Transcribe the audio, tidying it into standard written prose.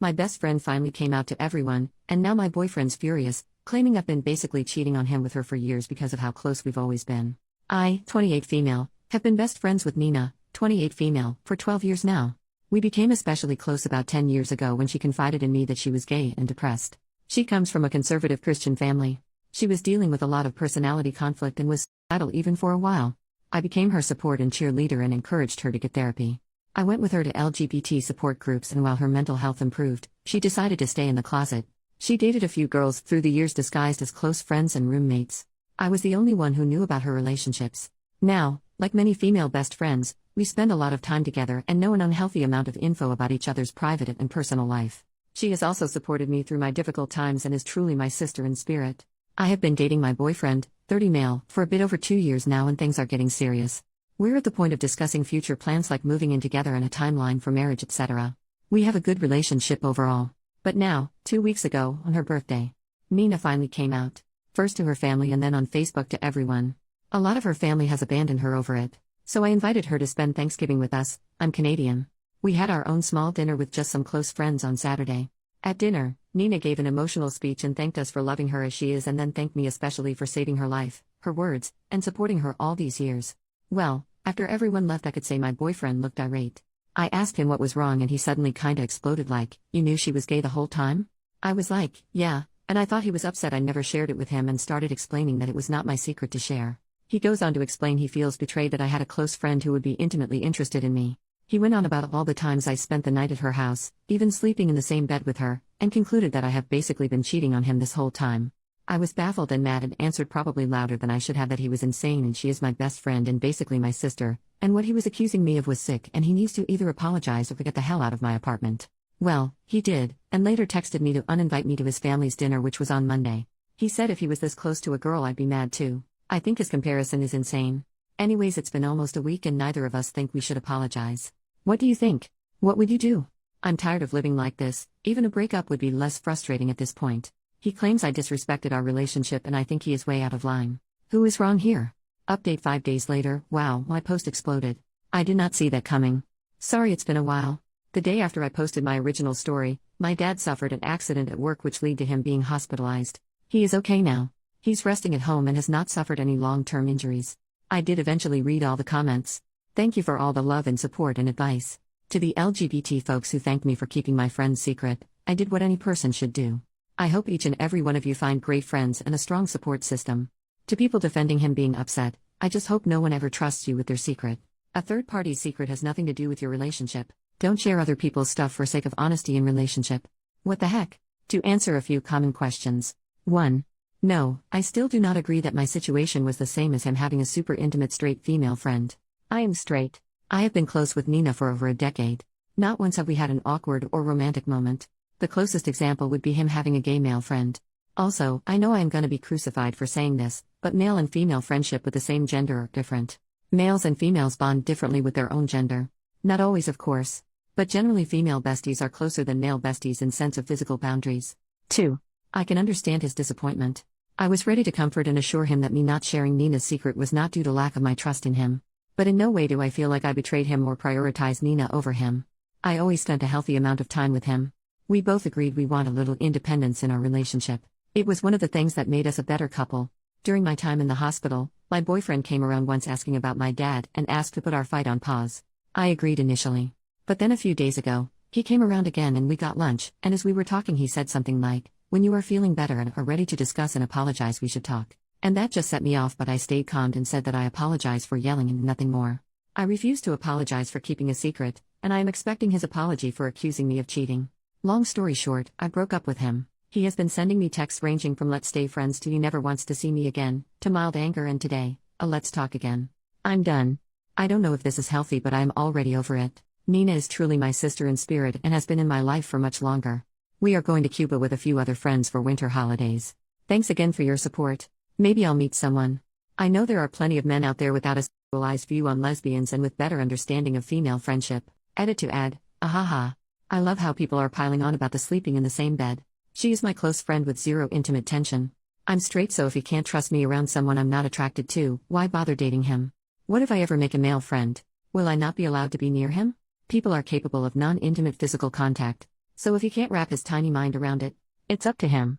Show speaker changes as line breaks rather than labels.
My best friend finally came out to everyone, and now my boyfriend's furious, claiming I've been basically cheating on him with her for years because of how close we've always been. I, 28 female, have been best friends with Nina, 28 female, for 12 years now. We became especially close about 10 years ago when she confided in me that she was gay and depressed. She comes from a conservative Christian family. She was dealing with a lot of personality conflict and was suicidal even for a while. I became her support and cheerleader and encouraged her to get therapy. I went with her to LGBT support groups, and while her mental health improved, she decided to stay in the closet. She dated a few girls through the years disguised as close friends and roommates. I was the only one who knew about her relationships. Now, like many female best friends, we spend a lot of time together and know an unhealthy amount of info about each other's private and personal life. She has also supported me through my difficult times and is truly my sister in spirit. I have been dating my boyfriend, 30 male, for a bit over 2 years now, and things are getting serious. We're at the point of discussing future plans like moving in together and a timeline for marriage, etc. We have a good relationship overall. But now, 2 weeks ago, on her birthday, Nina finally came out. First to her family and then on Facebook to everyone. A lot of her family has abandoned her over it. So I invited her to spend Thanksgiving with us. I'm Canadian. We had our own small dinner with just some close friends on Saturday. At dinner, Nina gave an emotional speech and thanked us for loving her as she is, and then thanked me especially for saving her life, her words, and supporting her all these years. Well, after everyone left, I could say my boyfriend looked irate. I asked him what was wrong, and he suddenly kinda exploded like, "You knew she was gay the whole time?" I was like, "Yeah," and I thought he was upset I never shared it with him, and started explaining that it was not my secret to share. He goes on to explain he feels betrayed that I had a close friend who would be intimately interested in me. He went on about all the times I spent the night at her house, even sleeping in the same bed with her, and concluded that I have basically been cheating on him this whole time. I was baffled and mad and answered probably louder than I should have that he was insane and she is my best friend and basically my sister, and what he was accusing me of was sick and he needs to either apologize or get the hell out of my apartment. Well, he did, and later texted me to uninvite me to his family's dinner, which was on Monday. He said if he was this close to a girl I'd be mad too. I think his comparison is insane. Anyways, it's been almost a week and neither of us think we should apologize. What do you think? What would you do? I'm tired of living like this. Even a breakup would be less frustrating at this point. He claims I disrespected our relationship and I think he is way out of line. Who is wrong here? Update 5 days later. Wow, my post exploded. I did not see that coming. Sorry, it's been a while. The day after I posted my original story, my dad suffered an accident at work which led to him being hospitalized. He is okay now. He's resting at home and has not suffered any long-term injuries. I did eventually read all the comments. Thank you for all the love and support and advice. To the LGBT folks who thanked me for keeping my friend's secret, I did what any person should do. I hope each and every one of you find great friends and a strong support system. To people defending him being upset, I just hope no one ever trusts you with their secret. A third party's secret has nothing to do with your relationship. Don't share other people's stuff for sake of honesty in relationship. What the heck? To answer a few common questions. 1. No, I still do not agree that my situation was the same as him having a super intimate straight female friend. I am straight. I have been close with Nina for over a decade. Not once have we had an awkward or romantic moment. The closest example would be him having a gay male friend. Also, I know I am gonna be crucified for saying this, but male and female friendship with the same gender are different. Males and females bond differently with their own gender. Not always, of course. But generally female besties are closer than male besties in sense of physical boundaries. 2. I can understand his disappointment. I was ready to comfort and assure him that me not sharing Nina's secret was not due to lack of my trust in him. But in no way do I feel like I betrayed him or prioritized Nina over him. I always spent a healthy amount of time with him. We both agreed we want a little independence in our relationship. It was one of the things that made us a better couple. During my time in the hospital, my boyfriend came around once asking about my dad and asked to put our fight on pause. I agreed initially. But then a few days ago, he came around again and we got lunch, and as we were talking he said something like, "When you are feeling better and are ready to discuss and apologize, we should talk." And that just set me off, but I stayed calm and said that I apologize for yelling and nothing more. I refused to apologize for keeping a secret, and I am expecting his apology for accusing me of cheating. Long story short, I broke up with him. He has been sending me texts ranging from "let's stay friends" to "he never wants to see me again," to mild anger, and today, a "let's talk again." I'm done. I don't know if this is healthy, but I am already over it. Nina is truly my sister in spirit and has been in my life for much longer. We are going to Cuba with a few other friends for winter holidays. Thanks again for your support. Maybe I'll meet someone. I know there are plenty of men out there without a sexualized view on lesbians and with better understanding of female friendship. Edit to add, ahaha. I love how people are piling on about the sleeping in the same bed. She is my close friend with zero intimate tension. I'm straight, so if he can't trust me around someone I'm not attracted to, why bother dating him? What if I ever make a male friend? Will I not be allowed to be near him? People are capable of non-intimate physical contact. So if he can't wrap his tiny mind around it, it's up to him.